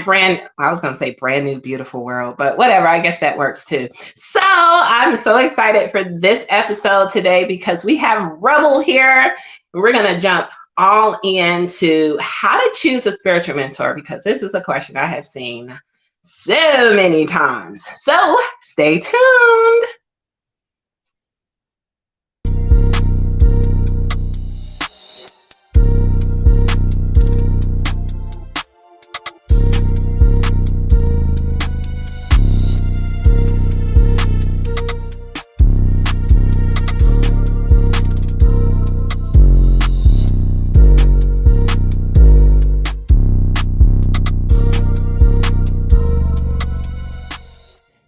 I was going to say brand new, beautiful world, but whatever. I guess that works too. So I'm so excited for this episode today because we have Rebel here. We're going to jump all into how to choose a spiritual mentor because this is a question I have seen so many times. So stay tuned.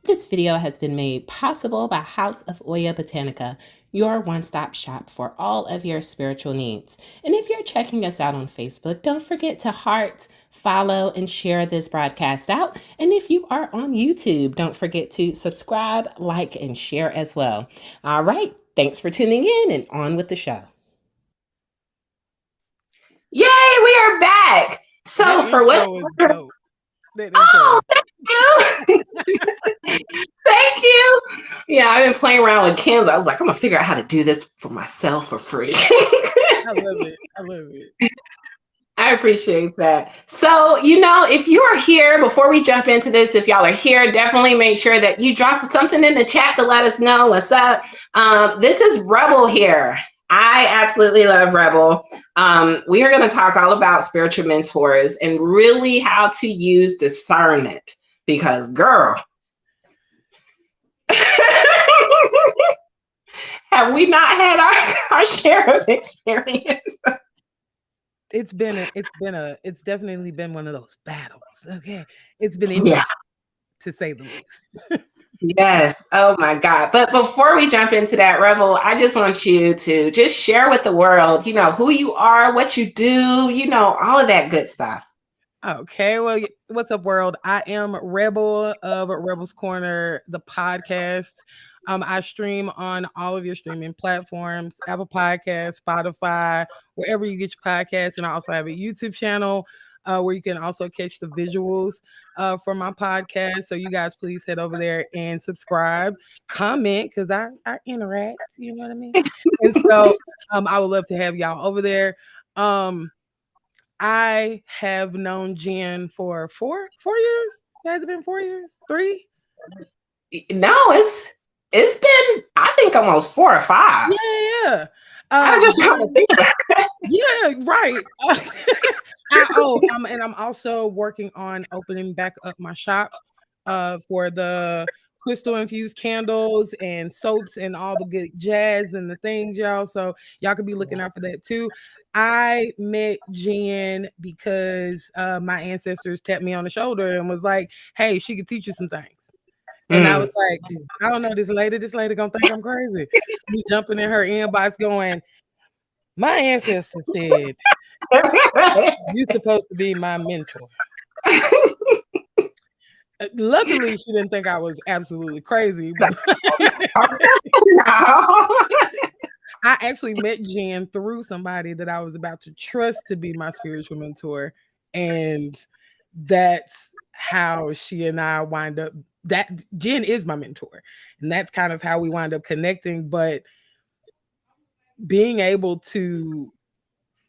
This video has been made possible by House of Oya Botanica, your one-stop shop for all of your spiritual needs. And if you're checking us out on Facebook, don't forget to heart, follow, and share this broadcast out. And if you are on YouTube, don't forget to subscribe, like, and share as well. All right, thanks for tuning in and on with the show. Yay, we are back. So that for what? Oh, thank you. Thank you. Yeah, I've been playing around with Canva. I was like, I'm gonna figure out how to do this for myself for free. I love it. I appreciate that. So, if you are here, before we jump into this, if y'all are here, definitely make sure that you drop something in the chat to let us know what's up. This is Rebel here. I absolutely love Rebel. We are going to talk all about spiritual mentors and really how to use discernment because, girl, have we not had our share of experience? It's definitely been one of those battles. Okay. It's been interesting, to say the least. Yes. Oh my God. But before we jump into that, Rebel, I just want you to just share with the world, who you are, what you do, all of that good stuff. Okay. Well, what's up, world? I am Rebel of Rebel's Corner, the podcast. I stream on all of your streaming platforms, Apple Podcasts, Spotify, wherever you get your podcasts. And I also have a YouTube channel where you can also catch the visuals for my podcast. So you guys please head over there and subscribe, comment, because I interact, you know what I mean? And so I would love to have y'all over there. I have known Jen for four years. Has it been 4 years? 3? No, it's been, I think, almost 4 or 5. Yeah. I was just trying to think about that. Yeah, right. And I'm also working on opening back up my shop for the crystal infused candles and soaps and all the good jazz and the things, y'all. So y'all could be looking out for that too. I met Jen because my ancestors tapped me on the shoulder and was like, hey, she could teach you some things. And I was like, I don't know, this lady gonna think I'm crazy. Me jumping in her inbox going, my ancestor said, you're supposed to be my mentor. Luckily, she didn't think I was absolutely crazy. I actually met Jen through somebody that I was about to trust to be my spiritual mentor. And that's how she and I wind up. That Jen is my mentor. And that's kind of how we wind up connecting. But being able to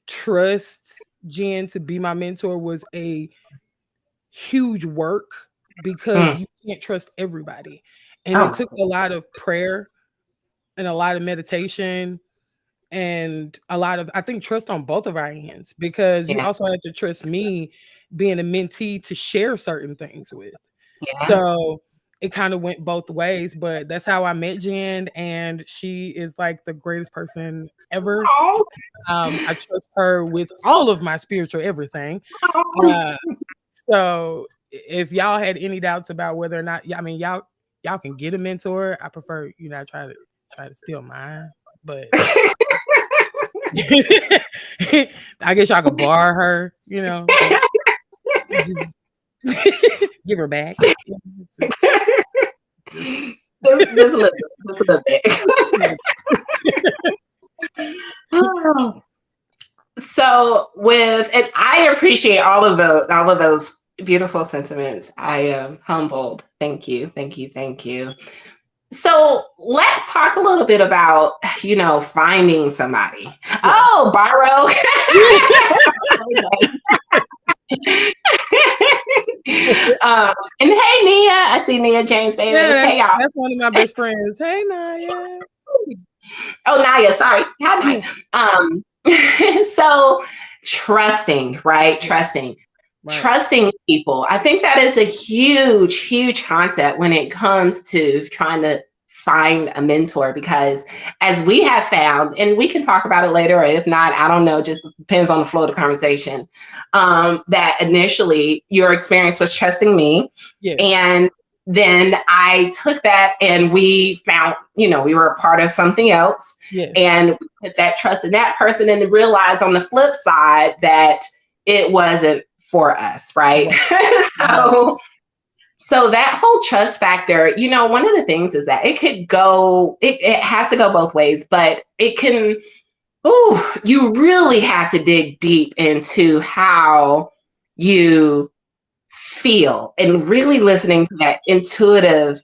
trust Jen to be my mentor was a huge work because you can't trust everybody. And it took a lot of prayer and a lot of meditation and a lot of, I think, trust on both of our ends, because you also had to trust me being a mentee to share certain things with. So it kind of went both ways, but that's how I met Jen, and she is like the greatest person ever. I trust her with all of my spiritual everything. So if y'all had any doubts about whether or not, I mean, y'all can get a mentor. I prefer you not try to steal mine, but I guess y'all could borrow her, just give her back. Just a little bit. So and I appreciate all of those beautiful sentiments. I am humbled. Thank you. Thank you. Thank you. So let's talk a little bit about, finding somebody. Yeah. Oh, borrow. And hey, Nia. I see Nia James Davis. Yeah, hey, y'all. That's one of my best friends. Hey, Naya. Oh, Naya. Sorry. Hi, Naya. So trusting, right? Trusting. Right. Trusting people. I think that is a huge, huge concept when it comes to trying to find a mentor, because as we have found, and we can talk about it later, or if not, I don't know, just depends on the flow of the conversation, that initially your experience was trusting me. Yes. And then I took that and we found, we were a part of something else. Yes. And we put that trust in that person and realized on the flip side that it wasn't for us, right? So that whole trust factor, one of the things is that it has to go both ways, but it can, you really have to dig deep into how you feel and really listening to that intuitive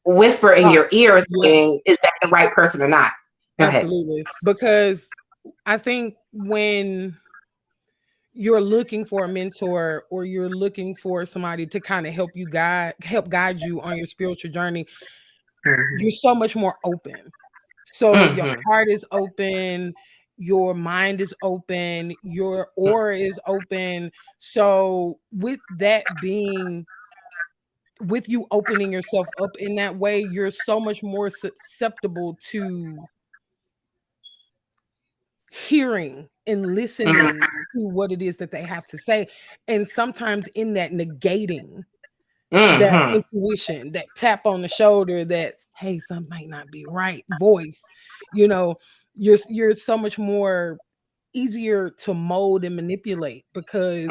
whisper in your ear saying, is that the right person or not? Go Absolutely. ahead. Because I think when you're looking for a mentor or you're looking for somebody to kind of help guide you on your spiritual journey, you're so much more open. So your heart is open, your mind is open, your aura is open. So with you opening yourself up in that way, you're so much more susceptible to hearing and listening to what it is that they have to say. And sometimes in that negating that intuition, that tap on the shoulder, that, hey, something might not be right voice, you're so much more easier to mold and manipulate because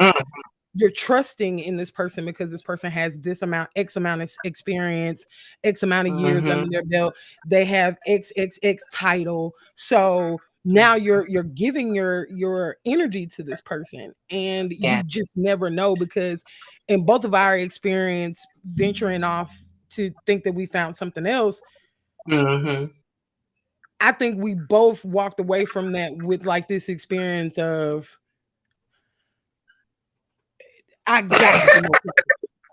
you're trusting in this person because this person has this X amount of experience, X amount of years under their belt. They have XXX title. So now you're giving your energy to this person, and you just never know, because in both of our experience venturing off to think that we found something else, I think we both walked away from that with like this experience of, I got to know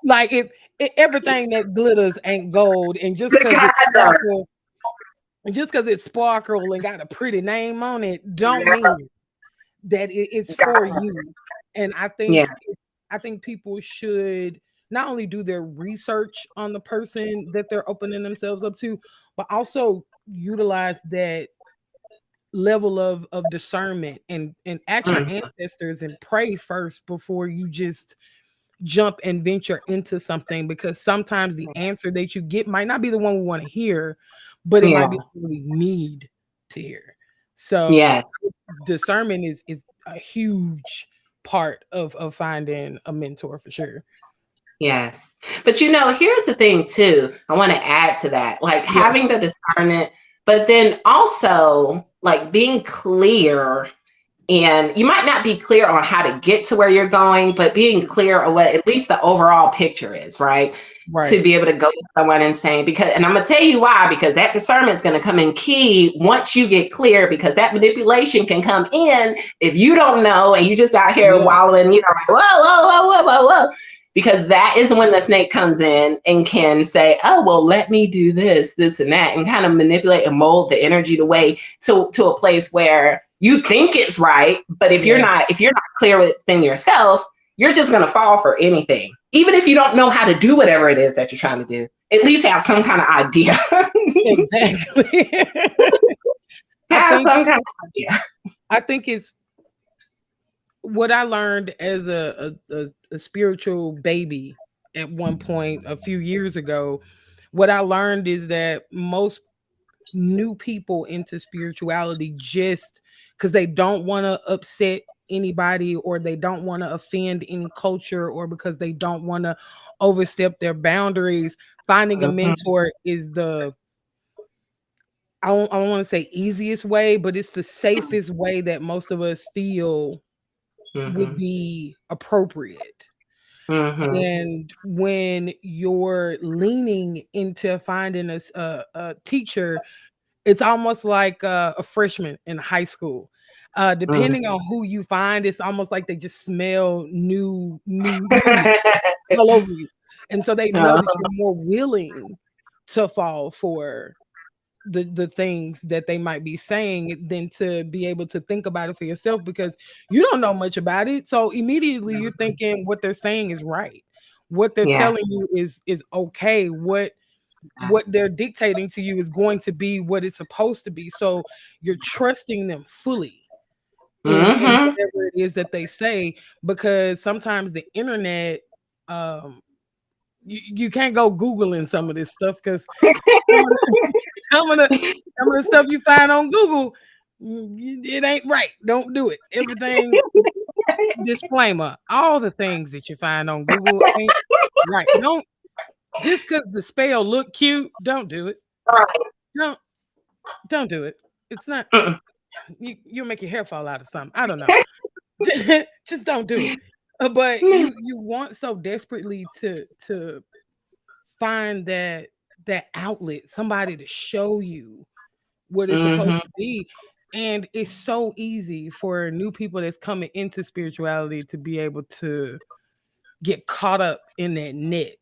like if everything that glitters ain't gold, and just because it's sparkle and got a pretty name on it, don't mean that it's for you. And I think people should not only do their research on the person that they're opening themselves up to, but also utilize that level of discernment and ask your ancestors and pray first before you just jump and venture into something, because sometimes the answer that you get might not be the one we want to hear, but it might be what we need to hear. So discernment is a huge part of finding a mentor for sure. Yes. But here's the thing too. I want to add to that, like having the discernment, but then also like being clear. And you might not be clear on how to get to where you're going, but being clear on what at least the overall picture is, right? To be able to go to someone and saying, and I'm going to tell you why, because that discernment is going to come in key once you get clear, because that manipulation can come in if you don't know and you just out here wallowing, like, whoa. Because that is when the snake comes in and can say, oh, well, let me do this, and that, and kind of manipulate and mold the energy to a place where you think it's right. But if you're not clear within yourself, you're just going to fall for anything. Even if you don't know how to do whatever it is that you're trying to do, at least have some kind of idea. Exactly. Some kind of idea. I think it's what I learned as a spiritual baby at one point a few years ago. What I learned is that most new people into spirituality, just because they don't want to upset anybody, or they don't want to offend any culture, or because they don't want to overstep their boundaries, finding a mentor is I don't want to say easiest way, but it's the safest way that most of us feel would be appropriate. And when you're leaning into finding a teacher, it's almost like a freshman in high school. Depending on who you find, it's almost like they just smell new all over you. And so they know that you're more willing to fall for the things that they might be saying than to be able to think about it for yourself, because you don't know much about it. So immediately you're thinking what they're saying is right. What they're telling you is okay. What they're dictating to you is going to be what it's supposed to be. So you're trusting them fully in whatever it is that they say, because sometimes the internet, you can't go Googling some of this stuff, because some of the stuff you find on Google, it ain't right. Don't do it. Everything, disclaimer, all the things that you find on Google ain't right. Don't, just because the spell look cute, don't do it. Don't do it. It's not. You'll make your hair fall out of something. I don't know. Just don't do it. But you want so desperately to find that outlet, somebody to show you what it's supposed to be. And it's so easy for new people that's coming into spirituality to be able to get caught up in that net.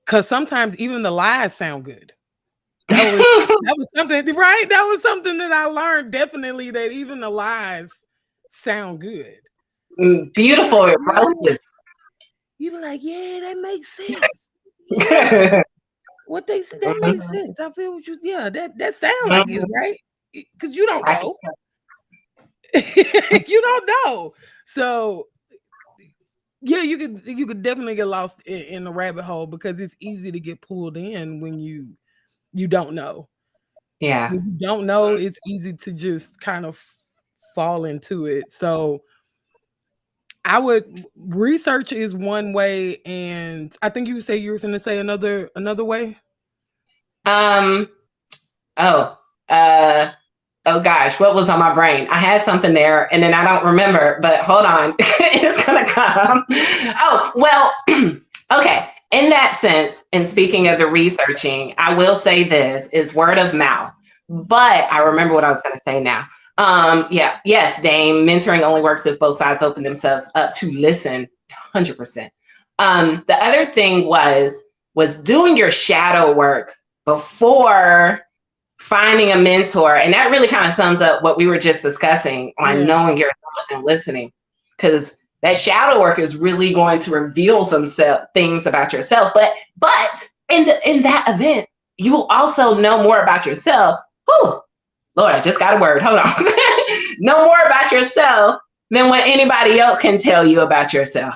Because sometimes even the lies sound good. That was something, right? That was something that I learned, definitely, that even the lies sound good. Beautiful. You be like, yeah, that makes sense. Yeah. What they said, that makes sense. I feel what you, that sounds like it's right. Because you don't know. You don't know. So yeah, you could definitely get lost in the rabbit hole, because it's easy to get pulled in when you don't know. Yeah. When you don't know, it's easy to just kind of fall into it. So I would, research is one way, and I think you say you were going to say another way. Oh gosh, what was on my brain? I had something there and then I don't remember, but hold on. It's gonna come. Oh, well, okay. In that sense, and speaking of the researching, I will say this is word of mouth, but I remember what I was gonna say now. Yes, Dame, mentoring only works if both sides open themselves up to listen 100%. The other thing was doing your shadow work before finding a mentor. And that really kind of sums up what we were just discussing on knowing yourself and listening, because that shadow work is really going to reveal some things about yourself. But in that event, you will also know more about yourself. Whew, Lord, I just got a word. Hold on. Know more about yourself than what anybody else can tell you about yourself.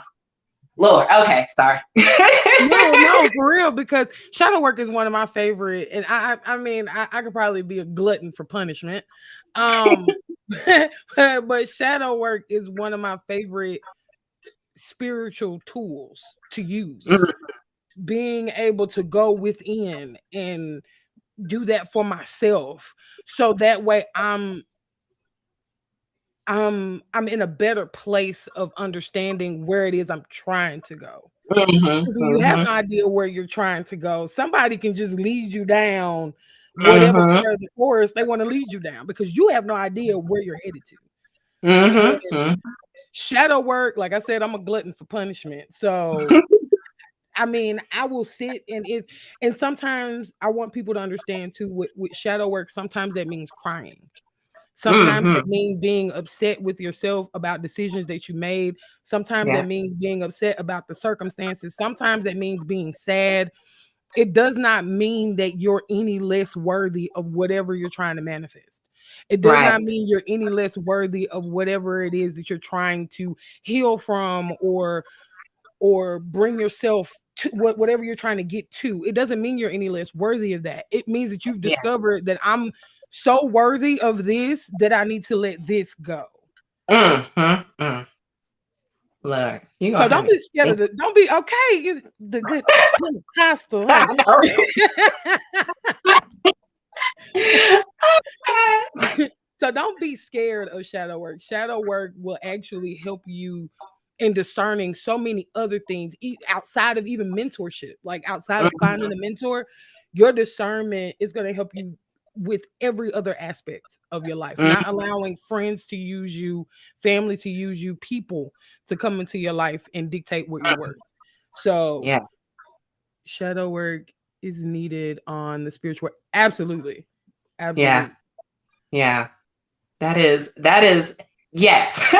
Lord, okay, sorry. No, for real, because shadow work is one of my favorite, and I mean, I could probably be a glutton for punishment. But shadow work is one of my favorite spiritual tools to use. Being able to go within and do that for myself, so that way I'm in a better place of understanding where it is I'm trying to go. When you have no idea where you're trying to go, somebody can just lead you down whatever part of the forest they want to lead you down, because you have no idea where you're headed to. Shadow work, like I said, I'm a glutton for punishment. So I mean, I will sit and sometimes I want people to understand too, with shadow work, sometimes that means crying. Sometimes that means being upset with yourself about decisions that you made. Sometimes that means being upset about the circumstances. Sometimes that means being sad. It does not mean that you're any less worthy of whatever you're trying to manifest. It does not mean you're any less worthy of whatever it is that you're trying to heal from, or bring yourself to whatever you're trying to get to. It doesn't mean you're any less worthy of that. It means that you've discovered that I'm so worthy of this that I need to let this go. Look, so don't be scared of don't be okay. The good Pentecostal. So don't be scared of shadow work. Shadow work will actually help you and discerning so many other things outside of even mentorship, like outside of finding a mentor, your discernment is going to help you with every other aspect of your life, not allowing friends to use you, family to use you, people to come into your life and dictate what you're worth. So shadow work is needed on the spiritual. Absolutely. Yeah. That is yes.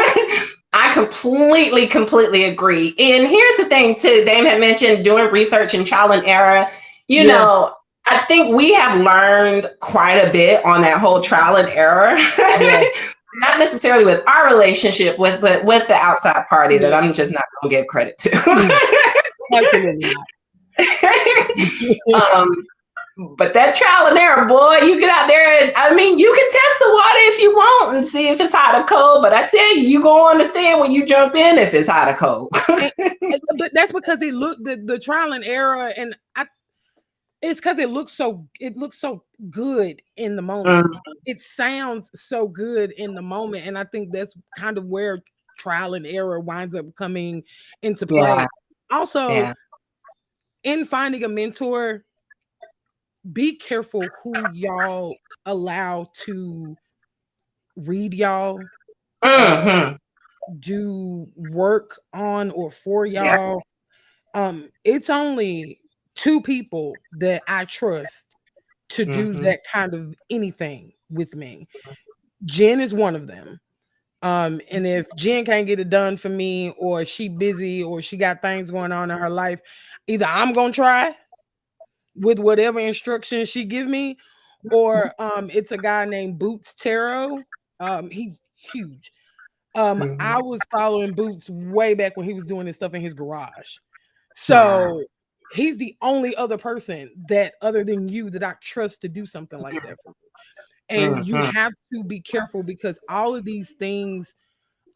I completely agree. And here's the thing too, Dame had mentioned doing research and trial and error. You know, I think we have learned quite a bit on that whole trial and error. Not necessarily with our relationship but with the outside party that I'm just not gonna give credit to. Absolutely not. But that trial and error, boy, you get out there and I mean, you can test the water if you want and see if it's hot or cold. But I tell you, you gonna understand when you jump in if it's hot or cold. But that's because the trial and error, and it's because it looks so good in the moment. It sounds so good in the moment, and I think that's kind of where trial and error winds up coming into play. Also, in finding a mentor, be careful who y'all allow to read y'all, do work on or for y'all. It's only 2 people that I trust to do that kind of anything with me. Jen is one of them. And if Jen can't get it done for me, or she busy, or she got things going on in her life, either I'm gonna try with whatever instructions she give me, or it's a guy named Boots Tarot. He's huge. I was following Boots way back when he was doing this stuff in his garage. So he's the only other person that other than you that I trust to do something like that for me. And you have to be careful, because all of these things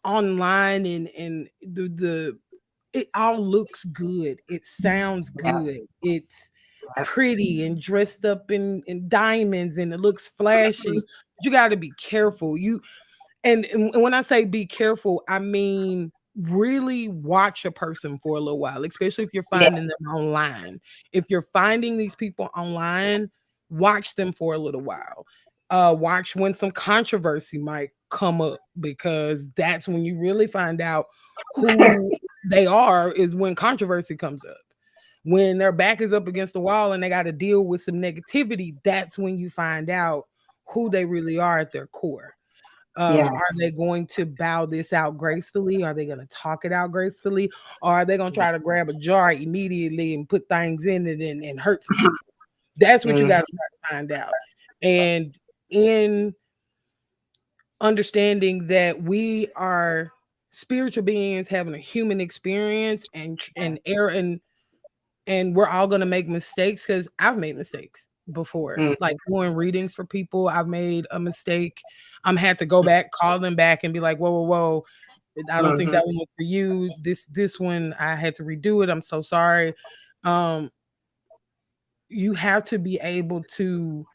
online and it all looks good. It sounds good. It's pretty and dressed up in diamonds, and it looks flashy. You got to be careful. And when I say be careful, I mean really watch a person for a little while, especially if you're finding them online. If you're finding these people online, watch them for a little while. Watch when some controversy might come up, because that's when you really find out who they are, is when controversy comes up. When their back is up against the wall and they got to deal with some negativity, that's when you find out who they really are at their core. Are they going to bow this out gracefully? Are they going to talk it out gracefully? Or are they going to try to grab a jar immediately and put things in it and hurt some people? That's what you got to try to find out. And in understanding that we are spiritual beings having a human experience and error, and we're all going to make mistakes, because I've made mistakes before. Like doing readings for people, I've made a mistake. Had to go back, call them back, and be like, whoa, I don't think that one was for you. This one, I had to redo it. I'm so sorry. You have to be able to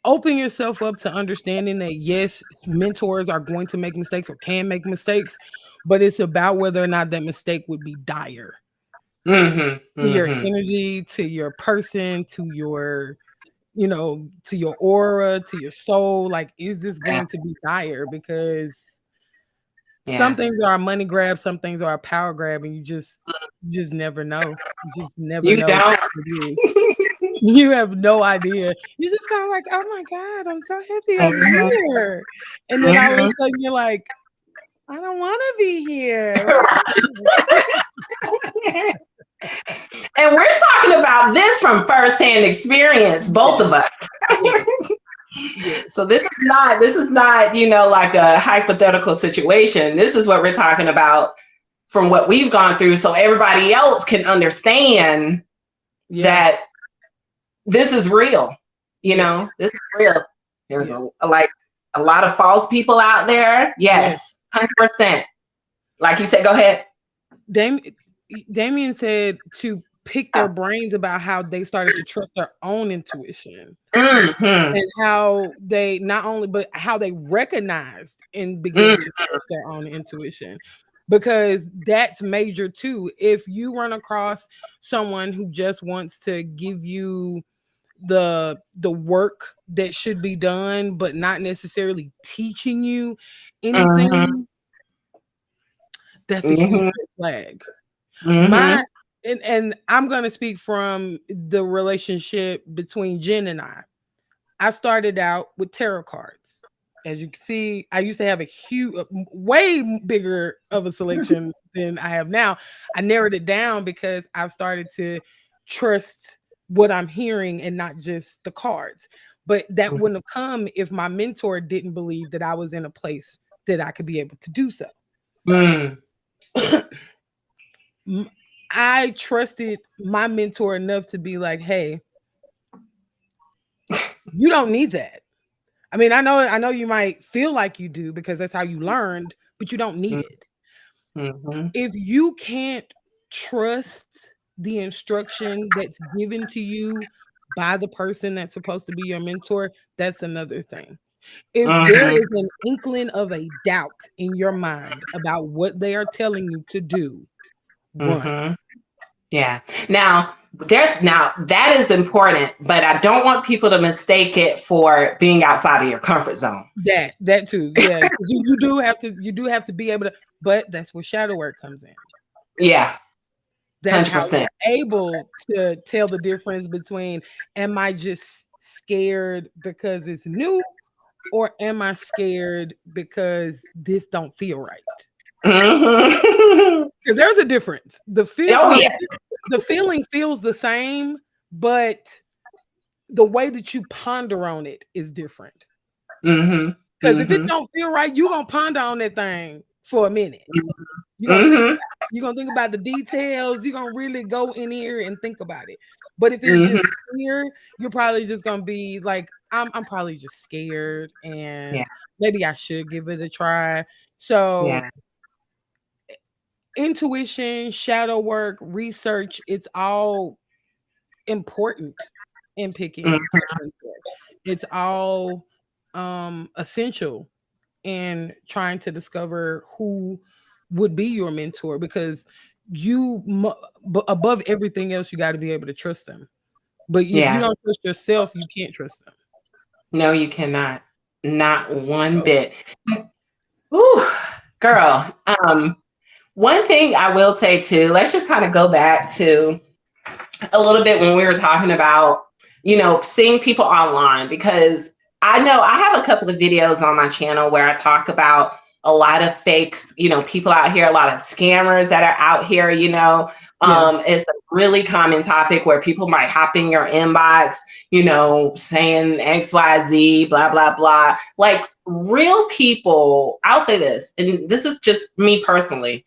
open yourself up to understanding that, yes, mentors are going to make mistakes or can make mistakes, but it's about whether or not that mistake would be dire. To your energy, to your person, to your to your aura, to your soul. Like, is this going to be dire? Because some things are a money grab, some things are a power grab, and you just never know. You just never know what it is. You have no idea. You just kind of like, oh my God, I'm so happy I'm here. And then all of a sudden you're like, I don't want to be here. And we're talking about this from firsthand experience, both of us. So this is not, like a hypothetical situation. This is what we're talking about from what we've gone through, so everybody else can understand that this is real. This is real. There's a lot of false people out there. Yes, 100%. Like you said, go ahead. Damien said to pick their brains about how they started to trust their own intuition. Mm-hmm. And how they not only, but how they recognized and began to trust their own intuition, because that's major too. If you run across someone who just wants to give you the work that should be done, but not necessarily teaching you anything, that's a huge red flag. My and I'm gonna speak from the relationship between Jen and I started out with tarot cards. As you can see, I used to have a huge, way bigger of a selection than I have now. I narrowed it down because I've started to trust what I'm hearing and not just the cards. But that wouldn't have come if my mentor didn't believe that I was in a place that I could be able to do so. I trusted my mentor enough to be like, hey, you don't need that. I mean, I know you might feel like you do because that's how you learned, but you don't need it. If you can't trust the instruction that's given to you by the person that's supposed to be your mentor, that's another thing. If there is an inkling of a doubt in your mind about what they are telling you to do, run. Yeah. Now that is important, but I don't want people to mistake it for being outside of your comfort zone. That too. Yeah. you do have to be able to, but that's where shadow work comes in. Yeah. That's 100%. how you're able to tell the difference between, am I just scared because it's new, or am I scared because this don't feel right? Because there's a difference. The feeling feels the same, but the way that you ponder on it is different. Because if it don't feel right, you're gonna ponder on that thing for a minute. You're gonna think about the details. You're gonna really go in here and think about it. But if it's just fear, you're probably just gonna be like, I'm probably just scared, and maybe I should give it a try. So intuition, shadow work, research, it's all important in picking. It's all essential in trying to discover who would be your mentor, because above everything else, you got to be able to trust them. But if you don't trust yourself, you can't trust them. No, you cannot. Not one bit. Ooh, girl. One thing I will say too, let's just kind of go back to a little bit when we were talking about, seeing people online, because I know I have a couple of videos on my channel where I talk about a lot of fakes, people out here, a lot of scammers that are out here, it's a really common topic where people might hop in your inbox, saying XYZ, blah, blah, blah. Like real people, I'll say this, and this is just me personally.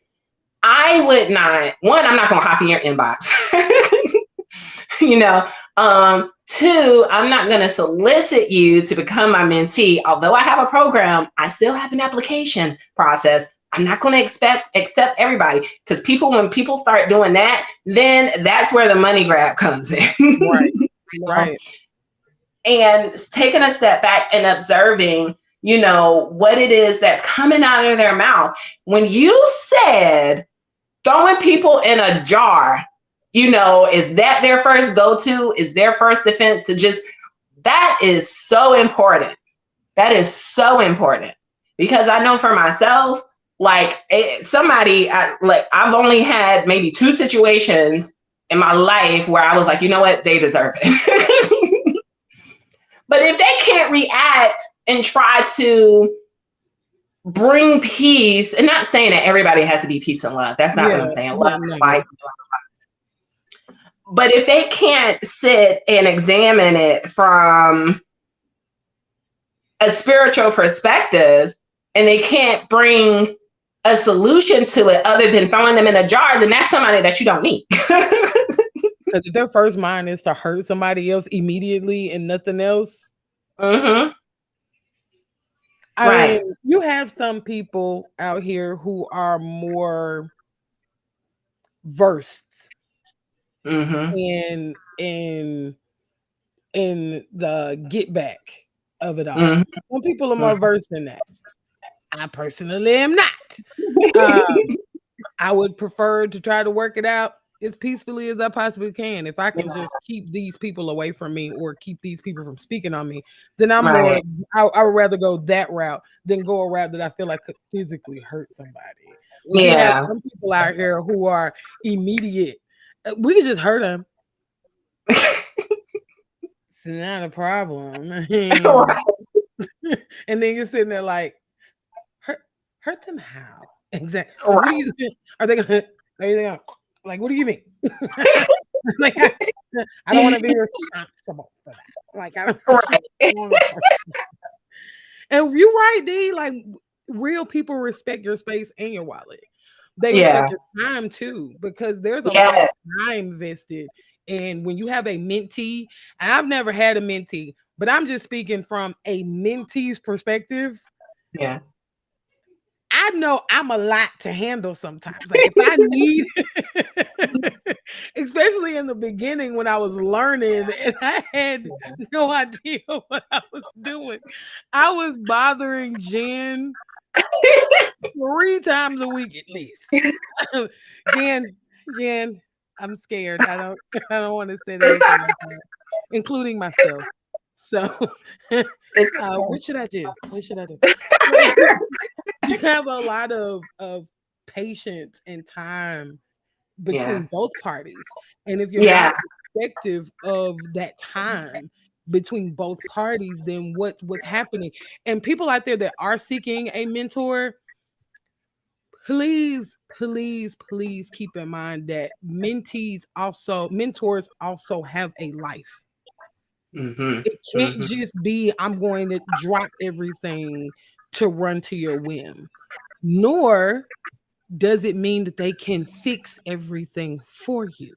I would not, I'm not going to hop in your inbox. Two, I'm not going to solicit you to become my mentee. Although I have a program, I still have an application process. I'm not going to accept everybody, because when people start doing that, then that's where the money grab comes in. Right. And taking a step back and observing, what it is that's coming out of their mouth. When you said throwing people in a jar, is that their first go-to? Is their first defense to just, that is so important. That is so important, because I know for myself, like I've only had maybe 2 situations in my life where I was like, you know what, they deserve it. But if they can't react and try to bring peace, and not saying that everybody has to be peace and love. That's not what I'm saying. Love, light. But if they can't sit and examine it from a spiritual perspective, and they can't bring a solution to it other than throwing them in a jar, then that's somebody that you don't need. Because if their first mind is to hurt somebody else immediately and nothing else. I mean, you have some people out here who are more versed in the get back of it all. Some people are more versed in that. I personally am not. I would prefer to try to work it out as peacefully as I possibly can. If I can just keep these people away from me or keep these people from speaking on me, then I would rather go that route than go a route that I feel like could physically hurt somebody. You have some people out here who are immediate. We can just hurt them. It's not a problem. And then you're sitting there like, hurt them how? Exactly. Like, what do you think? Are they gonna like, what do you mean? Like, I don't want to be responsible for that. Like, I don't and you're right, D. Like, real people respect your space and your wallet. They respect your time too, because there's a lot of time vested. And when you have a mentee, and I've never had a mentee, but I'm just speaking from a mentee's perspective. Yeah. I know I'm a lot to handle sometimes. Like, if I need, especially in the beginning when I was learning and I had no idea what I was doing, I was bothering Jen 3 times a week at least. Jen, I'm scared. I don't want to say that, including myself. So, what should I do? You have a lot of patience and time between both parties. And if you're not respective of that time between both parties, then what's happening? And people out there that are seeking a mentor, please keep in mind that mentors also have a life. It can't just be, I'm going to drop everything to run to your whim. Nor does it mean that they can fix everything for you.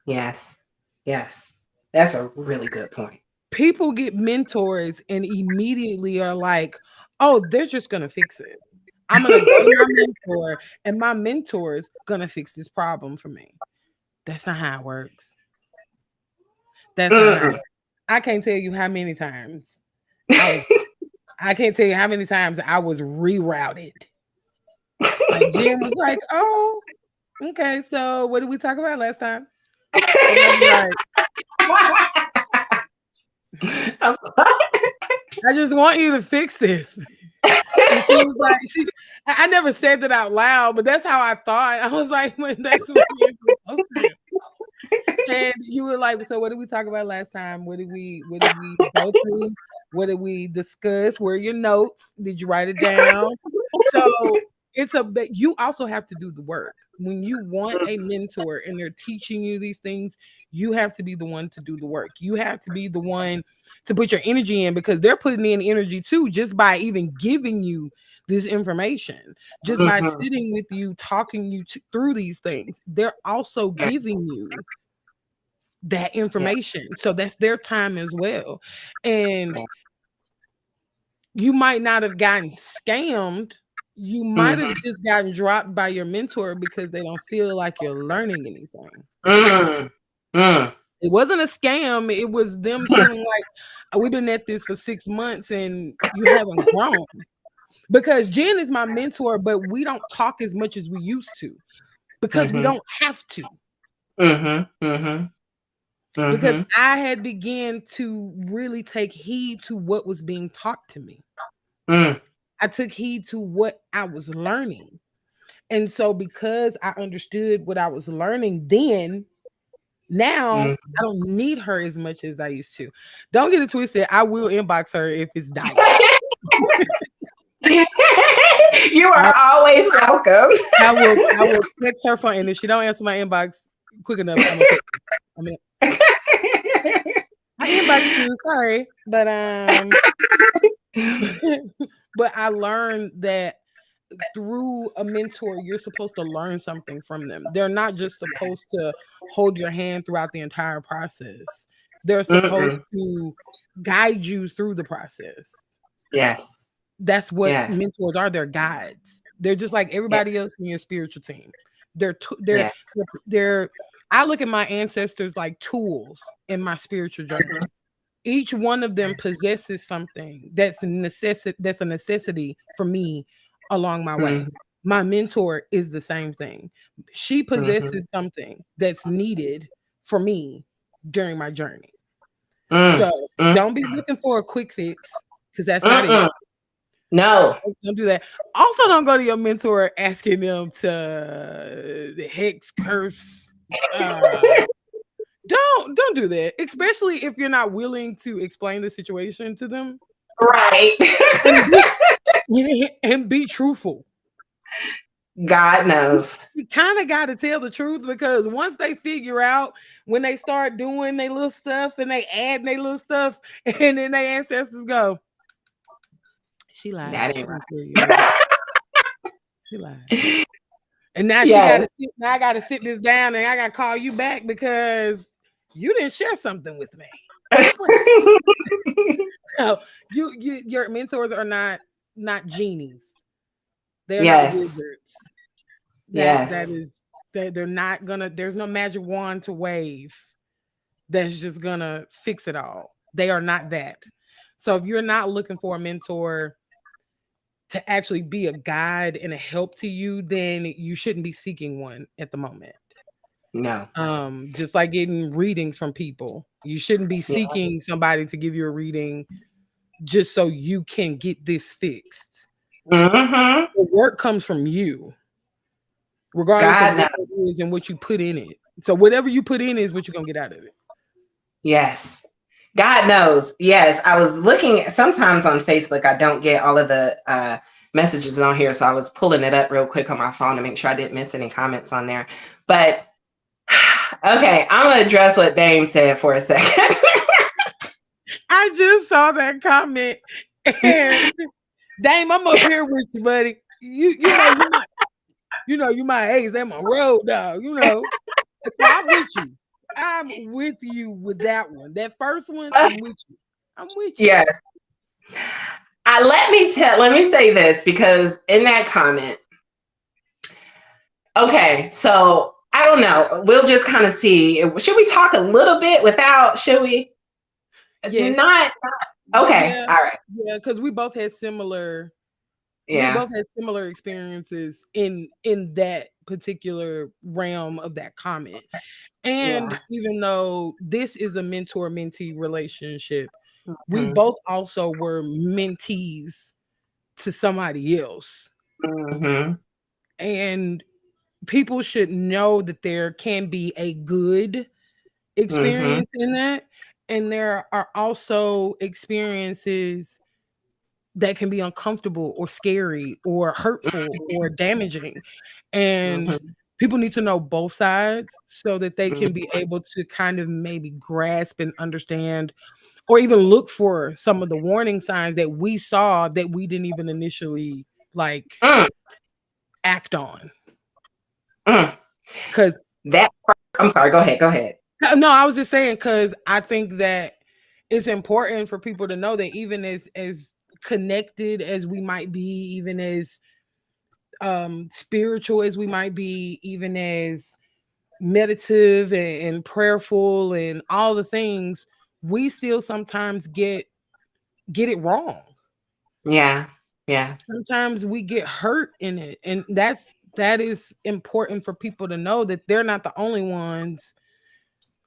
Yes. That's a really good point. People get mentors and immediately are like, oh, they're just going to fix it. I'm going to go to my mentor and my mentor's going to fix this problem for me. That's not how it works. That's not how it works. I can't tell you how many times I can't tell you how many times I was rerouted. Like, Jim was like, oh, okay, so what did we talk about last time? I just want you to fix this. And she was like, I never said that out loud, but that's how I thought. I was like, well, that's what you're supposed to do. And you were like, so what did we talk about last time? What did we go through? What did we discuss? Where are your notes? Did you write it down? So you also have to do the work. When you want a mentor and they're teaching you these things, you have to be the one to do the work. You have to be the one to put your energy in, because they're putting in energy too, just by even giving you this information, just by sitting with you, talking you through these things. They're also giving you that information. So that's their time as well. And you might not have gotten scammed. You might have just gotten dropped by your mentor because they don't feel like you're learning anything. It wasn't a scam. It was them feeling like, we've been at this for 6 months and you haven't grown. Because Jen is my mentor, but we don't talk as much as we used to because we don't have to. Because I had began to really take heed to what was being taught to me. I took heed to what I was learning. And so because I understood what I was learning then, now I don't need her as much as I used to. Don't get it twisted. I will inbox her if it's dying. You are always welcome. I will text her phone, and if she don't answer my inbox quick enough, I inbox you, sorry, but but I learned that through a mentor, you're supposed to learn something from them. They're not just supposed to hold your hand throughout the entire process. They're supposed to guide you through the process. Yes. That's what mentors are. They're guides. They're just like everybody else in your spiritual team. They're I look at my ancestors like tools in my spiritual journey. Each one of them possesses something that's a necessity for me along my way. My mentor is the same thing. She possesses something that's needed for me during my journey. So don't be looking for a quick fix, because that's not it. No. Don't do that. Also, don't go to your mentor asking them to hex, curse. Don't do that, especially if you're not willing to explain the situation to them. Right. And be truthful. God knows. You kind of got to tell the truth, because once they figure out, when they start doing their little stuff and they add their little stuff, and then their ancestors go, she lied. That ain't right. She lied. And now I got to sit this down, and I got to call you back because you didn't share something with me. So your mentors are not genies. They're not wizards. They're not gonna. There's no magic wand to wave that's just gonna fix it all. They are not that. So if you're not looking for a mentor to actually be a guide and a help to you, then you shouldn't be seeking one at the moment. No. Just like getting readings from people, you shouldn't be seeking somebody to give you a reading just so you can get this fixed. The work comes from you, regardless of what it is and what you put in it. So whatever you put in is what you're gonna get out of it. Yes. God knows. Yes. I was looking sometimes on Facebook. I don't get all of the messages on here. So I was pulling it up real quick on my phone to make sure I didn't miss any comments on there. But okay, I'm going to address what Dame said for a second. I just saw that comment. And Dame, I'm up here with you, buddy. You my ace. I'm a road dog, So I'm with you. I'm with you with that one. That first one, I'm with you. Yes. Let me say this, because in that comment, okay, so I don't know. We'll just kind of see. Should we talk a little bit without? Should we? Yes. Not. Okay. Yeah, all right. Yeah, because we both had similar. Yeah. We both had similar experiences in that particular realm of that comment. And even though this is a mentor-mentee relationship, we both also were mentees to somebody else. And people should know that there can be a good experience in that. And there are also experiences that can be uncomfortable or scary or hurtful or damaging. And people need to know both sides so that they can be able to kind of maybe grasp and understand, or even look for some of the warning signs that we saw that we didn't even initially act on. Because I'm sorry, go ahead. No, I was just saying, because I think that it's important for people to know that even as connected as we might be, even as spiritual as we might be, even as meditative and prayerful and all the things, we still sometimes get it wrong. Yeah. Sometimes we get hurt in it, and that is important for people to know, that they're not the only ones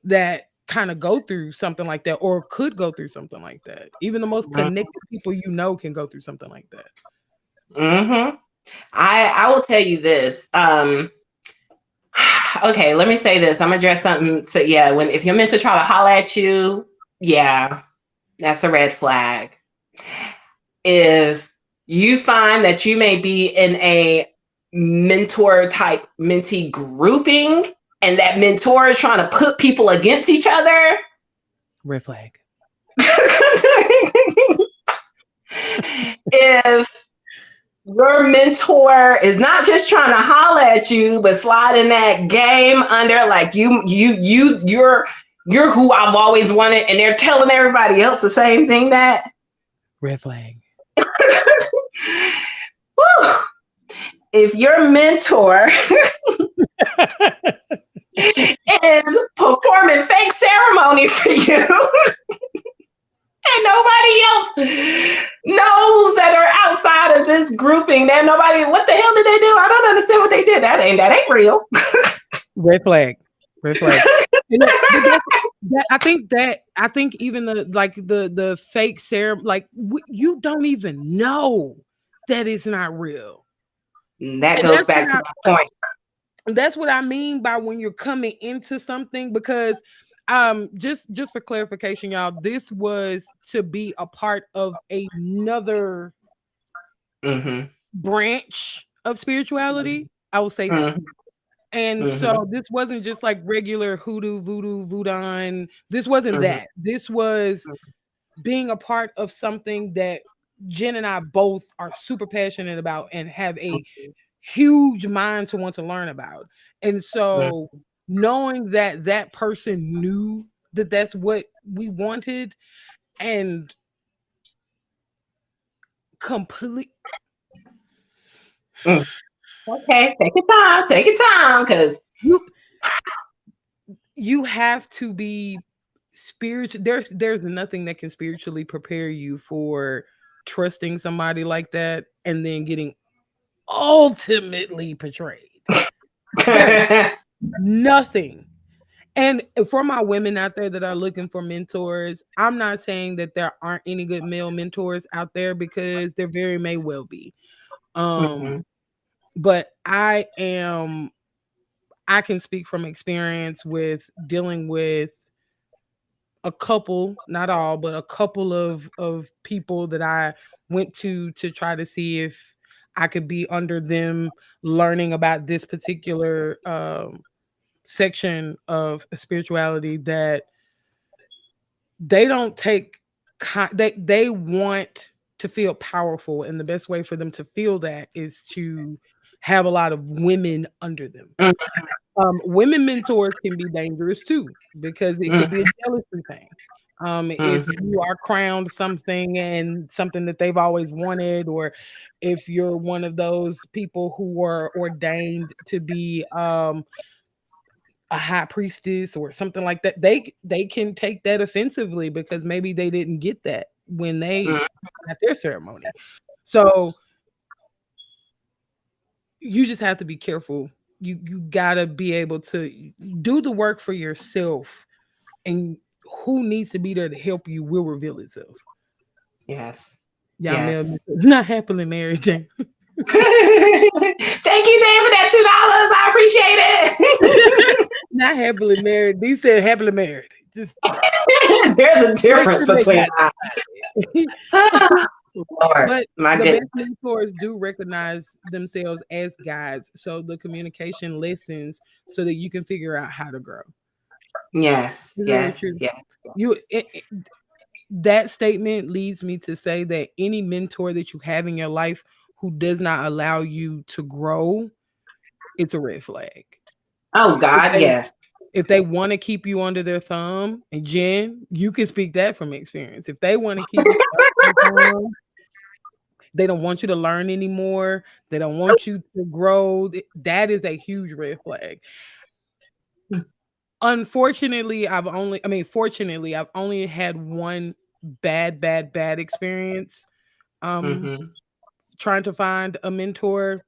that kind of go through something like that, or could go through something like that. Even the most connected people can go through something like that. I will tell you this. Okay, let me say this. I'm gonna address something. So if you're meant to try to holler at you, that's a red flag. If you find that you may be in a mentor type mentee grouping, and that mentor is trying to put people against each other, red flag. If your mentor is not just trying to holler at you, but sliding that game under, like you're who I've always wanted, and they're telling everybody else the same thing, that red flag. If your mentor is performing fake ceremonies for you. And nobody else knows that are outside of this grouping. That nobody, what the hell did they do? I don't understand what they did. That ain't real. Red flag. Red flag. I think even the fake serum, you don't even know that it's not real. That goes back to my point. That's what I mean by when you're coming into something, because just for clarification, y'all, this was to be a part of another branch of spirituality. I will say that. And so this wasn't just like regular hoodoo, voodoo, voodoo. This wasn't that. This was being a part of something that Jen and I both are super passionate about and have a huge mind to want to learn about. And so knowing that that person knew that that's what we wanted and complete. Okay, take your time, because you have to be spiritual. There's nothing that can spiritually prepare you for trusting somebody like that and then getting ultimately betrayed. Nothing. And for my women out there that are looking for mentors, I'm not saying that there aren't any good male mentors out there, because there very may well be. But I can speak from experience with dealing with a couple, not all, but a couple of people that I went to try to see if I could be under them, learning about this particular section of spirituality, that they don't take they want to feel powerful, and the best way for them to feel that is to have a lot of women under them. Women mentors can be dangerous too, because it could be a jealousy thing. If you are crowned something and something that they've always wanted, or if you're one of those people who are ordained to be a high priestess or something like that, they can take that offensively, because maybe they didn't get that when they at their ceremony. So you just have to be careful. You gotta be able to do the work for yourself, and who needs to be there to help you will reveal itself. Yes. Y'all, yes. Not happily married, Jane. Thank you, Dave, for that $2. I appreciate it. Not happily married. These said happily married. Just there's a difference between that. Lord, but the best mentors do recognize themselves as guides, so the communication lessons so that you can figure out how to grow. Yes. That statement leads me to say that any mentor that you have in your life who does not allow you to grow, it's a red flag. Oh God, yes. If they want to keep you under their thumb, and Jen, you can speak that from experience. If they want to keep you under their thumb, they don't want you to learn anymore, they don't want you to grow, that is a huge red flag. Unfortunately, fortunately, I've only had one bad experience trying to find a mentor.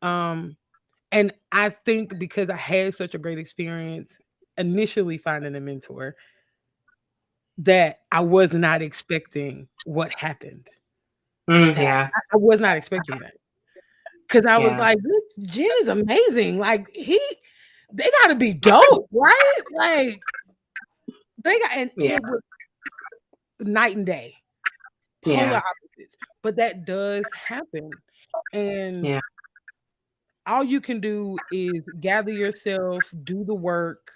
And I think because I had such a great experience initially finding a mentor, that I was not expecting what happened. I was not expecting that, because I was like, Jen is amazing. Like they got to be dope, right? Like they got, and it was night and day, polar opposites. But that does happen, and all you can do is gather yourself, do the work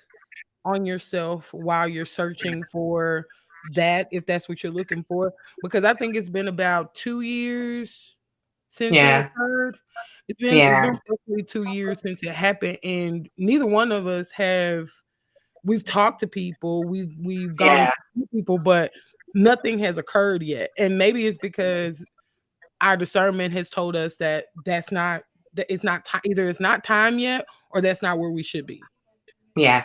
on yourself while you're searching for that, if that's what you're looking for. Because I think it's been about 2 years since it occurred. It's been roughly 2 years since it happened, and neither one of us we've talked to people, we've gone to people, but nothing has occurred yet. And maybe it's because our discernment has told us that it's not either it's not time yet, or that's not where we should be. Yeah.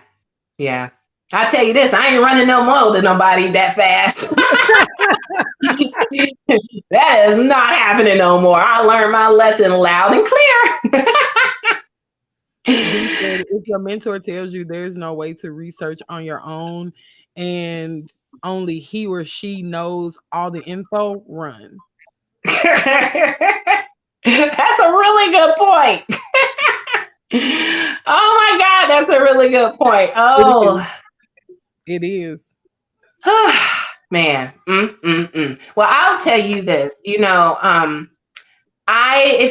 Yeah. I'll tell you this, I ain't running no more to nobody that fast. That is not happening no more. I learned my lesson loud and clear. If your mentor tells you there's no way to research on your own and only he or she knows all the info, run. That's a really good point. Oh my God, that's a really good point. Oh, it is. Man. Well, I'll tell you this, if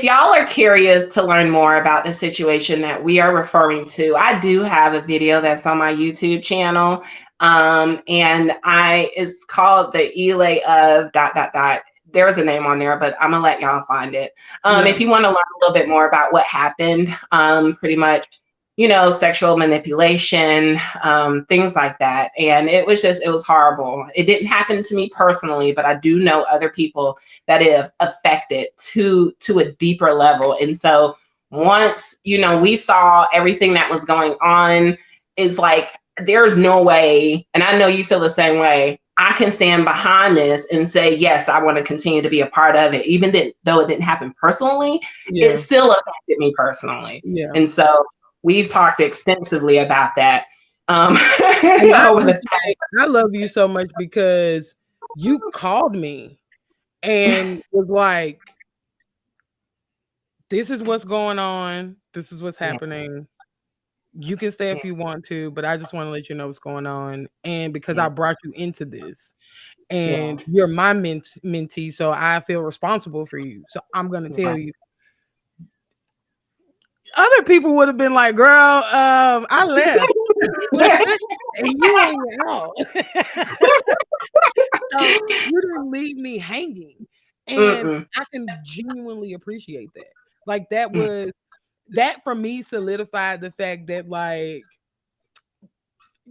y'all are curious to learn more about the situation that we are referring to, I do have a video that's on my YouTube channel. And it's called the Elay of ... There's a name on there, but I'm gonna let y'all find it. If you want to learn a little bit more about what happened, pretty much, sexual manipulation, things like that. And it was horrible. It didn't happen to me personally, but I do know other people that have affected to a deeper level. And so once, we saw everything that was going on, is like, there's no way, and I know you feel the same way, I can stand behind this and say, yes, I want to continue to be a part of it. Even though it didn't happen personally, it still affected me personally. Yeah. And so we've talked extensively about that. I love you so much because you called me and was like, this is what's going on. This is what's happening. You can stay if you want to, but I just want to let you know what's going on. And because I brought you into this and you're my mentee, so I feel responsible for you. So I'm going to tell you. Other people would have been like, girl, I left. And you ain't out. So you didn't leave me hanging. And I can genuinely appreciate that. Like that for me solidified the fact that like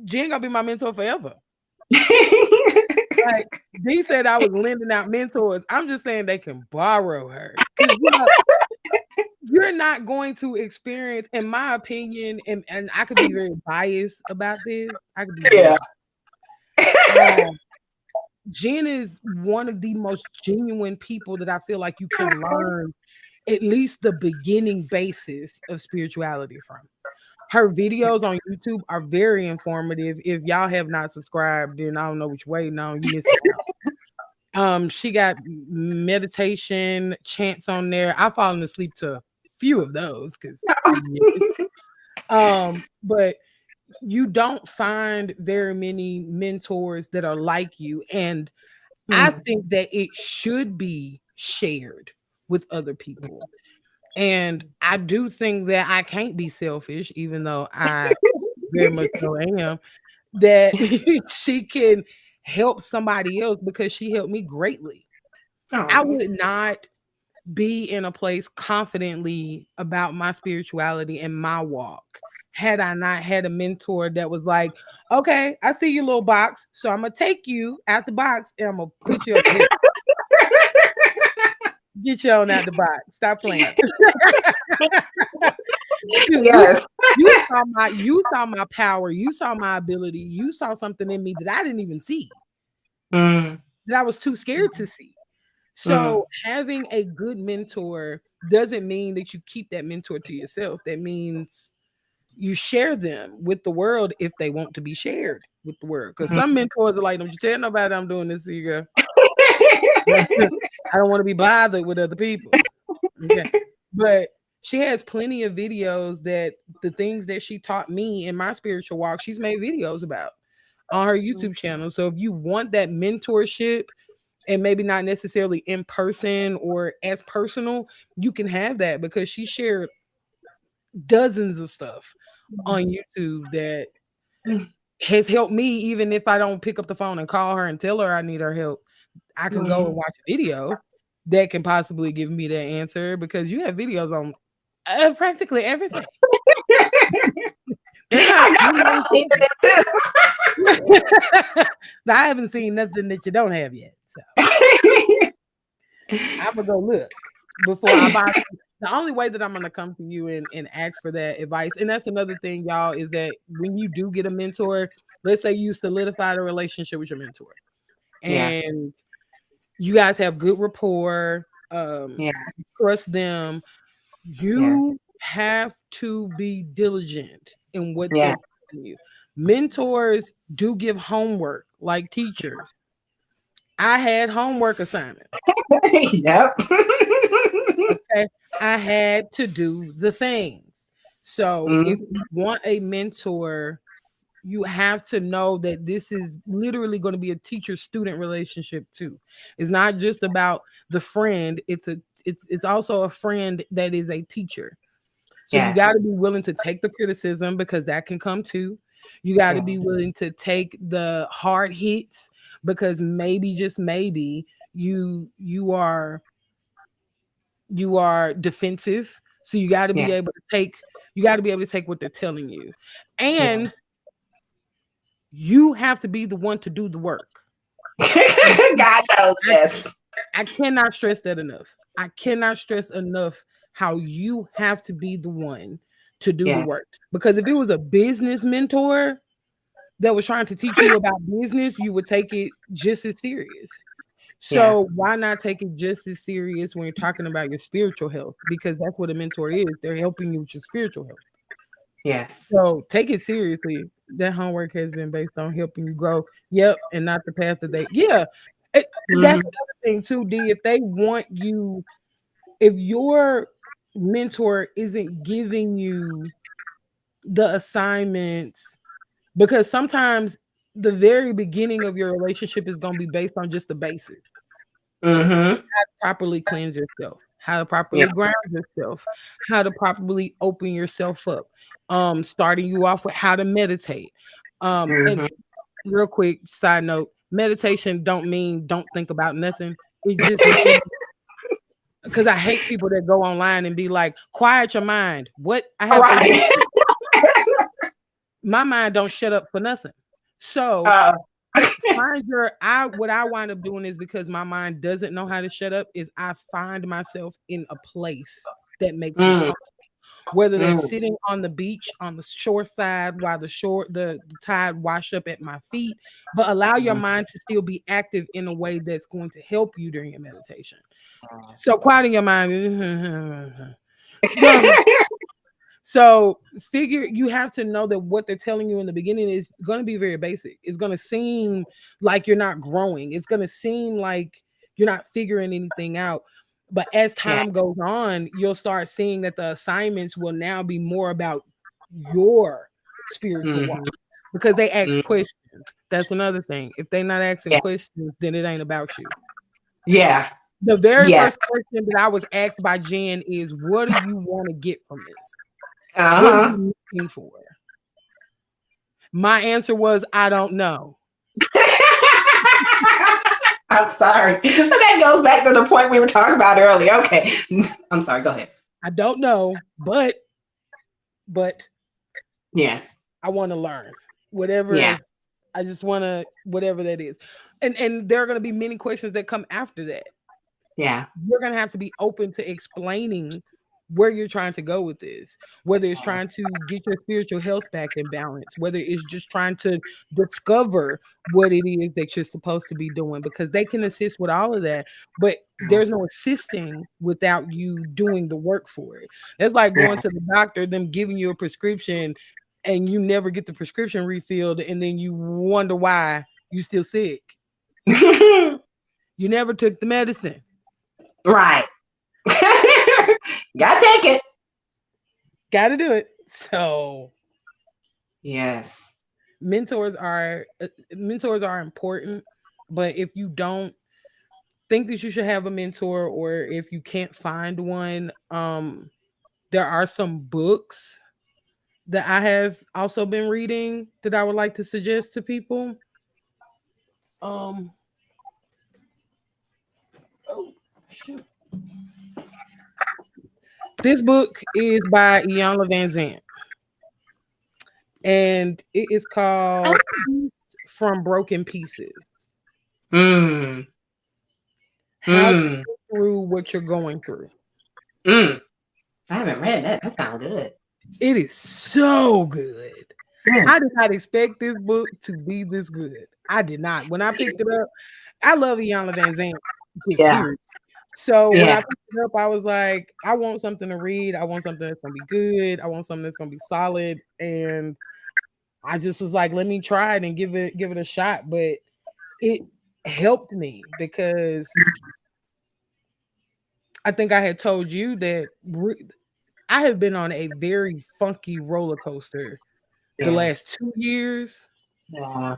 Jen gonna be my mentor forever. Like they said I was lending out mentors. I'm just saying they can borrow her. You're not going to experience, in my opinion, and I could be very biased about this. I could be Jen is one of the most genuine people that I feel like you can learn at least the beginning basis of spirituality from. Her videos on YouTube are very informative. If y'all have not subscribed, then I don't know which way. No, you missed out. She got meditation chants on there. I've fallen asleep to a few of those because but you don't find very many mentors that are like you. And I think that it should be shared with other people. And I do think that I can't be selfish, even though I very much so am, that she can help somebody else because she helped me greatly. I would not be in a place confidently about my spirituality and my walk had I not had a mentor that was like, okay, I see your little box, so I'm gonna take you out the box and I'm gonna put you up here. Get you on out the box. Stop playing. Yes. You saw my power. You saw my ability. You saw something in me that I didn't even see. That I was too scared to see. So having a good mentor doesn't mean that you keep that mentor to yourself. That means you share them with the world if they want to be shared with the world. Because some mentors are like, don't you tell nobody I'm doing this to you, girl. I don't want to be bothered with other people. Okay. But she has plenty of videos that the things that she taught me in my spiritual walk, she's made videos about on her YouTube channel. So if you want that mentorship and maybe not necessarily in person or as personal, you can have that because she shared dozens of stuff on YouTube that has helped me. Even if I don't pick up the phone and call her and tell her I need her help, I can go and watch a video that can possibly give me that answer because you have videos on practically everything. I haven't seen nothing that you don't have yet. So I'm gonna go look before I buy. The only way that I'm going to come to you and ask for that advice, and that's another thing, y'all, is that when you do get a mentor, let's say you solidified a relationship with your mentor, and you guys have good rapport, trust them, you have to be diligent in what they're telling you. Mentors do give homework like teachers. I had homework assignments. Yep. Okay. I had to do the things. So if you want a mentor, you have to know that this is literally going to be a teacher-student relationship too. It's not just about the friend. It's also a friend that is a teacher. So you got to be willing to take the criticism, because that can come too. You got to be willing to take the hard hits, because maybe, just maybe, you are defensive. So you got to be able to take what they're telling you. And you have to be the one to do the work. God knows, yes. I cannot stress that enough. I cannot stress enough how you have to be the one to do the work. Because if it was a business mentor that was trying to teach you about business, you would take it just as serious. So why not take it just as serious when you're talking about your spiritual health? Because that's what a mentor is. They're helping you with your spiritual health. Yes. So take it seriously. That homework has been based on helping you grow. Yep. And not the path that they, That's another thing too, D. If they want you, if your mentor isn't giving you the assignments, because sometimes the very beginning of your relationship is going to be based on just the basics. How to properly cleanse yourself, how to properly ground yourself, how to properly open yourself up. Starting you off with how to meditate. And real quick side note, meditation don't mean don't think about nothing. It just means, because I hate people that go online and be like, quiet your mind. What? I have my mind don't shut up for nothing. So what I wind up doing is, because my mind doesn't know how to shut up, is I find myself in a place that makes me comfortable. Whether that's sitting on the beach on the shore side while the tide wash up at my feet, but allow your mind to still be active in a way that's going to help you during your meditation. So quieting your mind. So you have to know that what they're telling you in the beginning is going to be very basic. It's going to seem like you're not growing. It's going to seem like you're not figuring anything out. But as time goes on, you'll start seeing that the assignments will now be more about your spiritual walk, because they ask questions. That's another thing. If they're not asking questions, then it ain't about you. Yeah. The very first question that I was asked by Jen is, what do you want to get from this? What are you looking for? My answer was, I don't know. I'm sorry. But that goes back to the point we were talking about earlier. Okay. I'm sorry. Go ahead. I don't know, but yes, I want to learn. Whatever. I just want to, whatever that is. And there are going to be many questions that come after that. Yeah. You're going to have to be open to explaining where you're trying to go with this, whether it's trying to get your spiritual health back in balance, whether it's just trying to discover what it is that you're supposed to be doing, because they can assist with all of that, but there's no assisting without you doing the work for it. That's like going to the doctor, them giving you a prescription, and you never get the prescription refilled, and then you wonder why you're still sick. You never took the medicine. Right. Gotta take it. Gotta do it. So yes, mentors are important, but if you don't think that you should have a mentor, or if you can't find one, there are some books that I have also been reading that I would like to suggest to people. Oh shoot. This book is by Iyanla Vanzant, and it is called From Broken Pieces. How to get through what you're going through. I haven't read that. That sounds good. It is so good. I did not expect this book to be this good. I did not. When I picked it up, I love Iyanla Van Zandt, just Yeah. period. So when I Yeah. picked it up, I was like, I want something to read. I want something that's gonna be good. I want something that's gonna be solid. And I just was like, let me try it and give it a shot. But it helped me because I think I had told you that I have been on a very funky roller coaster the Yeah. last 2 years. Yeah.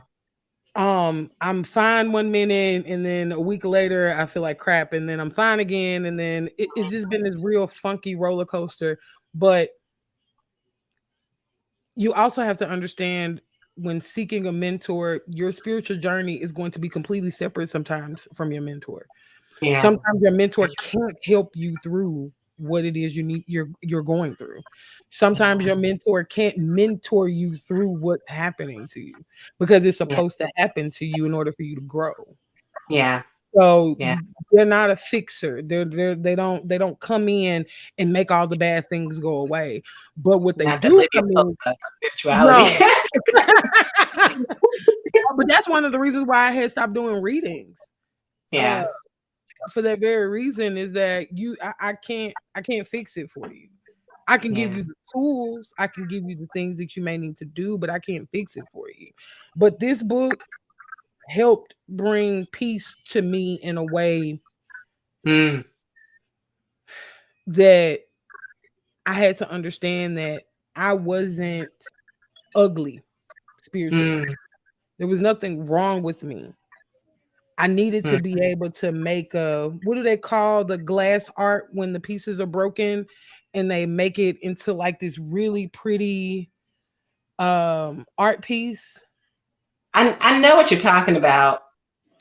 I'm fine one minute, and then a week later, I feel like crap, and then I'm fine again, and then it's just been this real funky roller coaster. But you also have to understand when seeking a mentor, your spiritual journey is going to be completely separate sometimes from your mentor. Yeah. Sometimes your mentor can't help you through what it is you're going through. Sometimes your mentor can't mentor you through what's happening to you because it's Yeah. supposed to happen to you in order for you to grow. Yeah. So Yeah. they're not a fixer. They don't come in and make all the bad things go away. But what they Not the do Lydia come Pope in, of spirituality. no. But that's one of the reasons why I had stopped doing readings. Uh, Yeah. for that very reason is that I can't fix it for you. I can give Yeah. you the tools, I can give you the things that you may need to do, but I can't fix it for you. But this book helped bring peace to me in a way Mm. that I had to understand that I wasn't ugly spiritually. Mm. There was nothing wrong with me. I needed to Mm. be able to make what do they call the glass art when the pieces are broken and they make it into like this really pretty art piece. I know what you're talking about.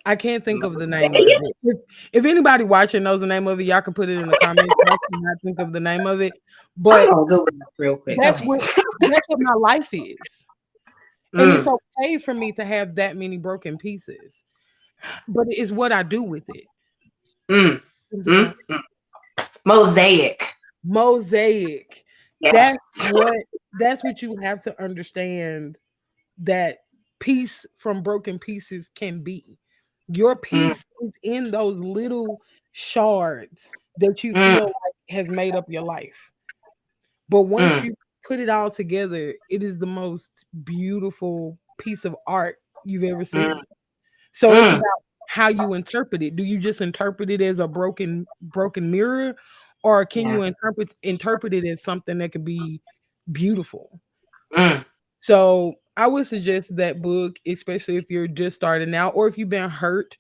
I can't think of the name of it. If anybody watching knows the name of it, y'all can put it in the comments. I cannot think of the name of it, I'm but gonna Google this real quick. Go that's ahead. what that's what my life is, and it's Mm. okay for me to have that many broken pieces, but it's what I do with it. Mm. What is it Mm. called? Mm. Mosaic. Mosaic. Yeah. That's what you have to understand that piece from broken pieces can be. Your Mm. piece is in those little shards that you Mm. feel like has made up your life. But once Mm. you put it all together, it is the most beautiful piece of art you've ever Mm. seen. So it's Mm. about how you interpret it. Do you just interpret it as a broken mirror, or can Yeah. you interpret it as something that could be beautiful? Mm. So I would suggest that book, especially if you're just starting out or if you've been hurt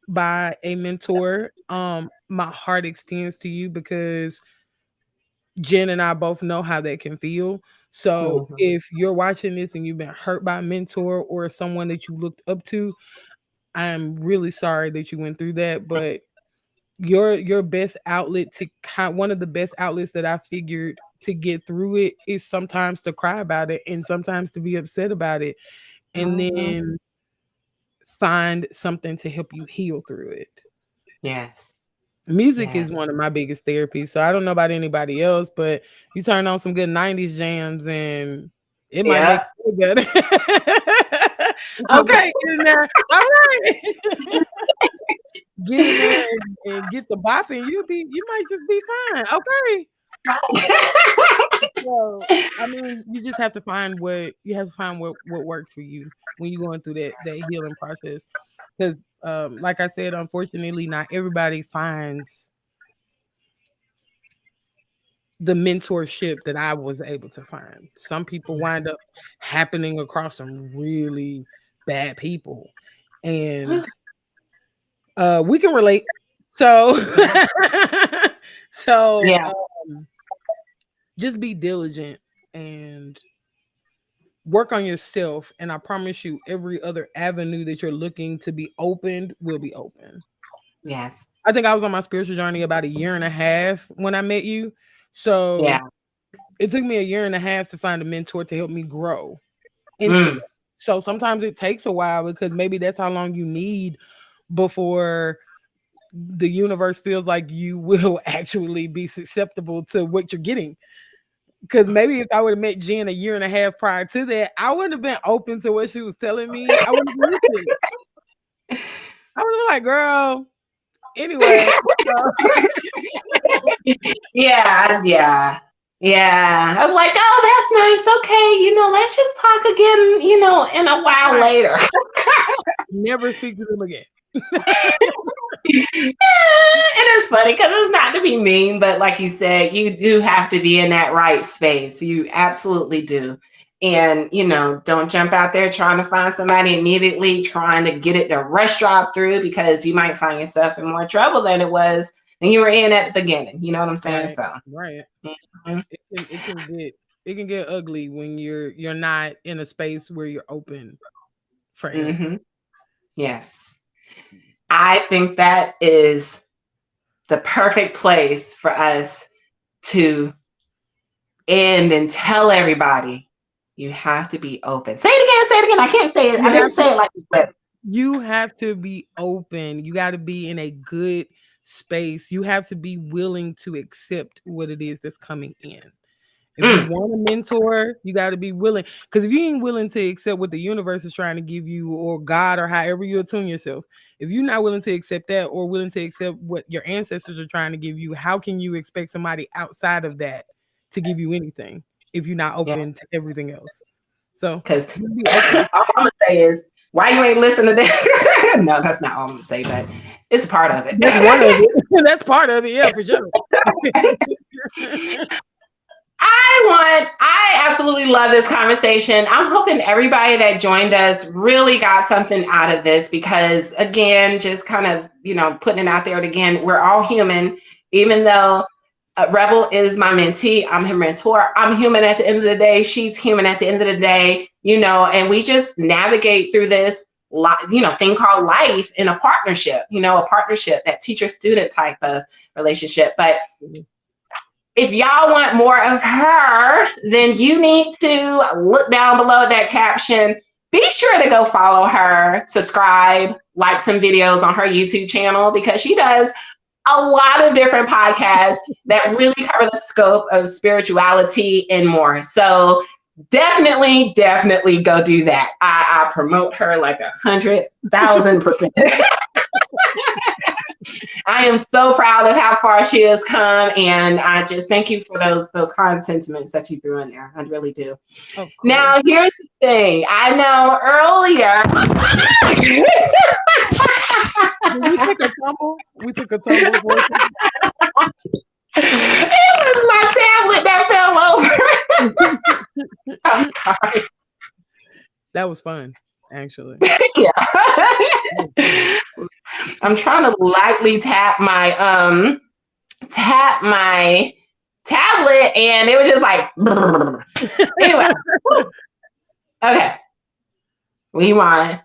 by a mentor. My heart extends to you because Jen and I both know how that can feel. So Mhm. if you're watching this and you've been hurt by a mentor or someone that you looked up to, I'm really sorry that you went through that, but your best outlet to one of the best outlets that I figured to get through it is sometimes to cry about it and sometimes to be upset about it and Mhm. then find something to help you heal through it. Yes. Music Yes. is one of my biggest therapies. So I don't know about anybody else, but you turn on some good 90s jams and it might make Yeah. you feel better. Okay, get in there. All right. Get in there and get the bopping. You might just be fine. Okay. So I mean, you just have to find what works for you when you're going through that healing process. Because like I said, unfortunately, not everybody finds the mentorship that I was able to find. Some people wind up happening across some really bad people. And we can relate. So so Yeah. just be diligent and work on yourself, and I promise you every other avenue that you're looking to be opened will be open. Yes. I think I was on my spiritual journey about a year and a half when I met you. So Yeah. it took me a year and a half to find a mentor to help me grow into Mm. that. So sometimes it takes a while because maybe that's how long you need before the universe feels like you will actually be susceptible to what you're getting. Because maybe if I would have met Jen a year and a half prior to that, I wouldn't have been open to what she was telling me. I wouldn't have listened. I would have been like, girl, anyway. Yeah. I'm like, oh, that's nice. Okay, let's just talk again, in a while later. Never speak to them again. It is funny because it's not to be mean, but like you said, you do have to be in that right space. You absolutely do. And, don't jump out there trying to find somebody immediately, trying to get it to rush drop through, because you might find yourself in more trouble than it was than you were in at the beginning. You know what I'm saying? Right. Mm-hmm. It can get ugly when you're not in a space where you're open for it. Mm-hmm. Yes. I think that is the perfect place for us to end and tell everybody, you have to be open. Say it again. I can't say it. I didn't say it like you said. You have to be open. You got to be in a good space. You have to be willing to accept what it is that's coming in. If you want a mentor, you got to be willing. Because if you ain't willing to accept what the universe is trying to give you, or God, or however you attune yourself, if you're not willing to accept that, or willing to accept what your ancestors are trying to give you, how can you expect somebody outside of that to give you anything if you're not open to everything else? So, because all I'm gonna say is, why you ain't listening to this? No, that's not all I'm gonna say, but it's part of it. That's one of it. That's part of it, yeah, for sure. I absolutely love this conversation. I'm hoping everybody that joined us really got something out of this, because again, just kind of, putting it out there again, we're all human. Even though Rebel is my mentee, I'm her mentor, I'm human at the end of the day. She's human at the end of the day, and we just navigate through this, thing called life in a partnership, that teacher-student type of relationship. But if y'all want more of her, then you need to look down below that caption. Be sure to go follow her, subscribe, like some videos on her YouTube channel, because she does a lot of different podcasts that really cover the scope of spirituality and more. So definitely go do that. I promote her like 100,000%. I am so proud of how far she has come, and I just thank you for those kind sentiments that you threw in there. I really do. Now, here's the thing. I know earlier. We took a tumble. It was my tablet that fell over. I'm sorry. That was fun, actually. Yeah. I'm trying to lightly tap my tablet, and it was just like anyway. Okay. Rewind.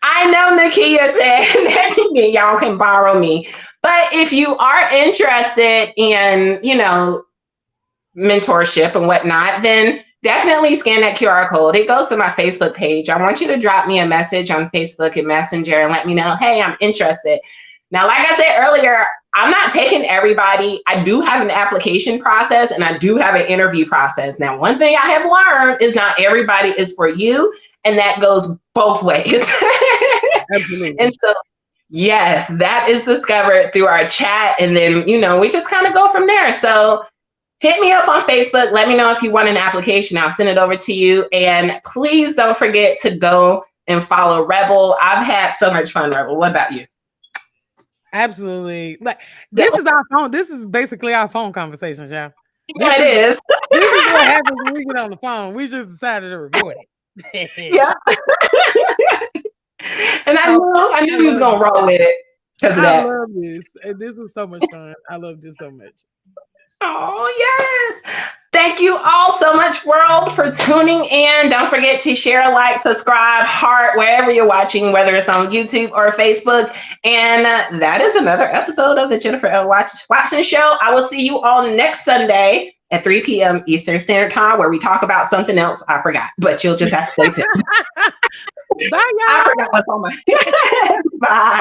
I know Nakia said that y'all can borrow me, but if you are interested in, mentorship and whatnot, then definitely scan that QR code. It goes to my Facebook page. I want you to drop me a message on Facebook and Messenger and let me know, hey, I'm interested. Now, like I said earlier, I'm not taking everybody. I do have an application process, and I do have an interview process. Now, one thing I have learned is not everybody is for you, and that goes both ways. Absolutely. And so, yes, that is discovered through our chat, and then, we just kind of go from there. So hit me up on Facebook. Let me know if you want an application. I'll send it over to you. And please don't forget to go and follow Rebel. I've had so much fun, Rebel. What about you? Absolutely. Like, this is our phone. This is basically our phone conversations, y'all. Yeah, it is. This is what happens when we get on the phone. We just decided to record it. Yeah. And I knew he was going to roll with it because of that. I love this. And this was so much fun. I love this so much. Oh, yes. Thank you all so much, world, for tuning in. Don't forget to share, like, subscribe, heart, wherever you're watching, whether it's on YouTube or Facebook. And that is another episode of the Jennifer L. Watson Show. I will see you all next Sunday at 3 p.m. Eastern Standard Time, where we talk about something else I forgot, but you'll just have to stay tuned. Bye, y'all. I forgot what's on my... Bye.